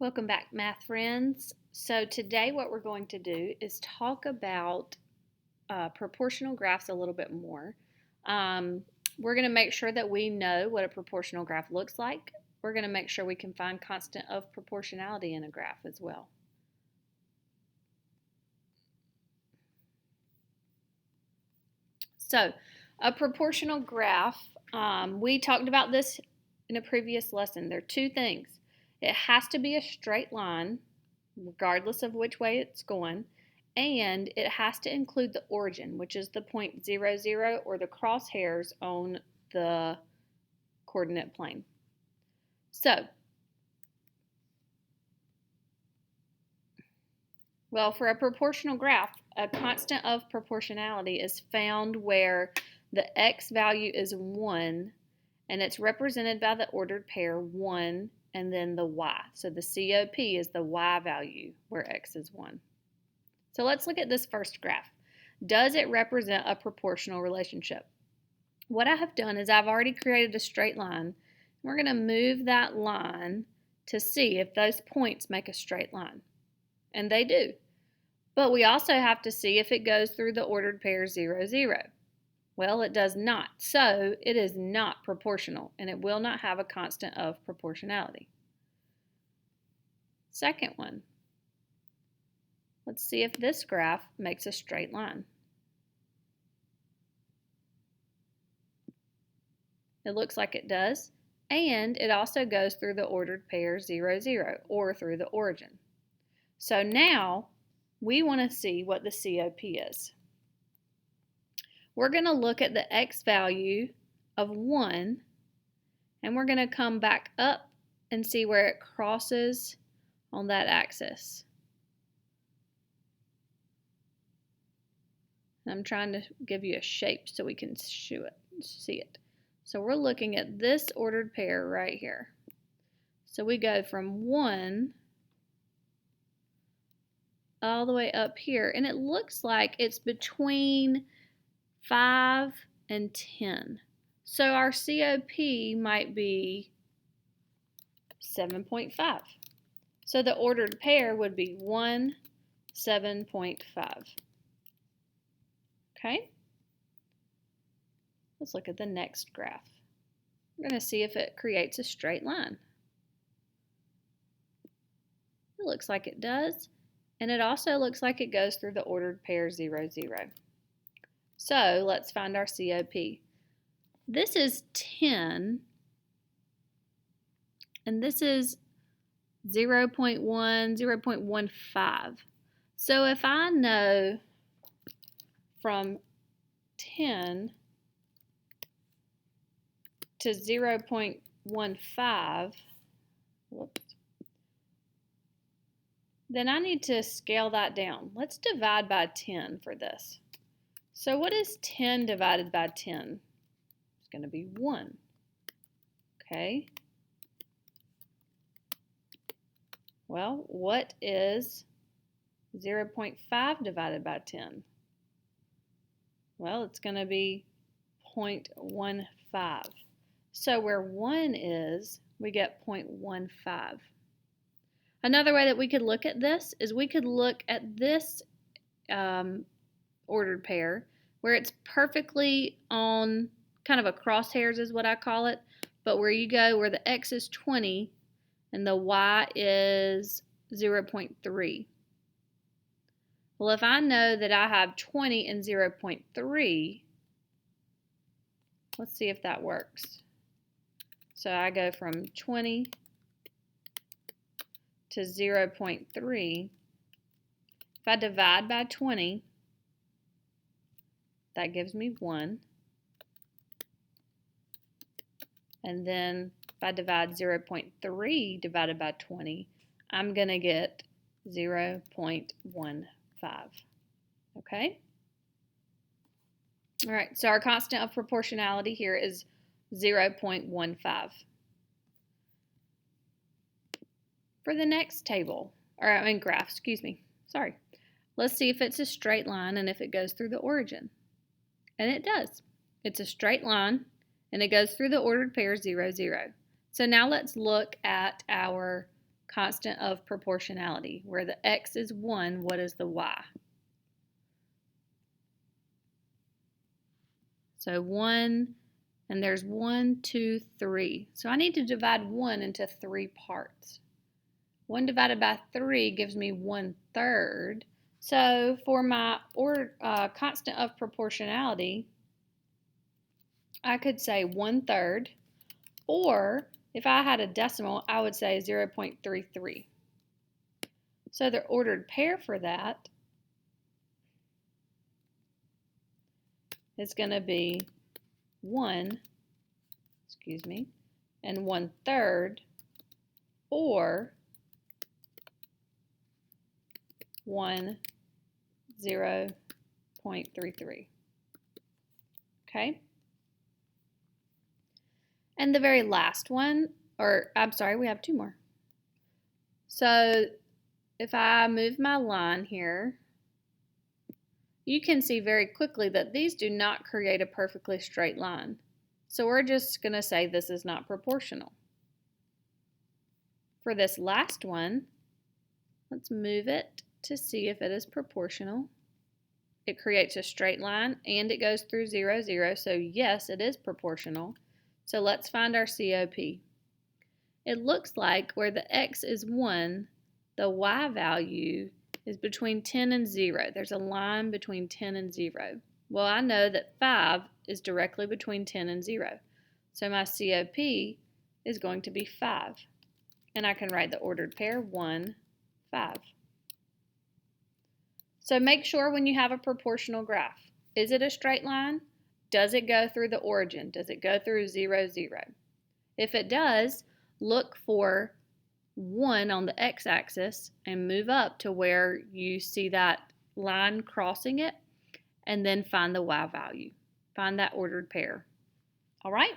Welcome back, math friends. So today what we're going to do is talk about proportional graphs a little bit more. We're going to make sure that we know what a proportional graph looks like. We're going to make sure we can find constant of proportionality in a graph as well. So a proportional graph, we talked about this in a previous lesson. There are two things. It has to be a straight line, regardless of which way it's going, and it has to include the origin, which is the point 0, 0, or the crosshairs on the coordinate plane. So, well, for a proportional graph, a constant of proportionality is found where the x value is 1, and it's represented by the ordered pair 1 and then the y. So the COP is the y value where x is 1. So let's look at this first graph. Does it represent a proportional relationship? What I have done is I've already created a straight line. We're going to move that line to see if those points make a straight line. And they do. But we also have to see if it goes through the ordered pair 0, 0. Well, it does not. So it is not proportional, and it will not have a constant of proportionality. Second one. Let's see if this graph makes a straight line. It looks like it does, and it also goes through the ordered pair 0, 0, or through the origin. So now we want to see what the COP is. We're going to look at the x value of 1, and we're going to come back up and see where it crosses on that axis. I'm trying to give you a shape so we can see it. So we're looking at this ordered pair right here. So we go from 1 all the way up here, and it looks like it's between 5 and 10. So our COP might be 7.5. So the ordered pair would be 1, 7.5. Okay? Let's look at the next graph. We're going to see if it creates a straight line. It looks like it does, and it also looks like it goes through the ordered pair 0, 0. So let's find our COP. This is 10, and this is 0.1, 0.15. So if I know from 10 to 0.15, then I need to scale that down. Let's divide by 10 for this. So what is 10 divided by 10? It's going to be 1. Okay. Well, what is 0.5 divided by 10? Well, it's going to be 0.15. So where 1 is, we get 0.15. Another way that we could look at this is we could look at this ordered pair where it's perfectly on kind of a crosshairs is what I call it, but where you go where the x is 20 and the y is 0.3. Well, if I know that I have 20 and 0.3, let's see if that works. So I go from 20 to 0.3. If I divide by 20, that gives me 1. And then if I divide 0.3 divided by 20, I'm going to get 0.15. Okay? All right, so our constant of proportionality here is 0.15. For the next table, graph, excuse me, sorry. Let's see if it's a straight line and if it goes through the origin. And it does. It's a straight line, and it goes through the ordered pair 0, 0. So now let's look at our constant of proportionality. Where the x is 1, what is the y? So 1, and there's 1, 2, 3. So I need to divide 1 into 3 parts. 1 divided by 3 gives me 1/3. So for my constant of proportionality, I could say 1/3, or if I had a decimal, I would say 0.33. So the ordered pair for that is going to be 1, and 1/3, or 0.33. Okay? And the very last one, or I'm sorry, we have 2 more. So if I move my line here, you can see very quickly that these do not create a perfectly straight line. So we're just going to say this is not proportional. For this last one, let's move it to see if it is proportional. It creates a straight line and it goes through 0, 0, so yes, it is proportional. So let's find our COP. It looks like where the x is 1, the y value is between 10 and 0. There's a line between 10 and 0. Well, I know that 5 is directly between 10 and 0. So my COP is going to be 5. And I can write the ordered pair 1, 5. So make sure when you have a proportional graph, is it a straight line? Does it go through the origin? Does it go through 0, 0? If it does, look for 1 on the x-axis and move up to where you see that line crossing it, and then find the y value. Find that ordered pair. All right?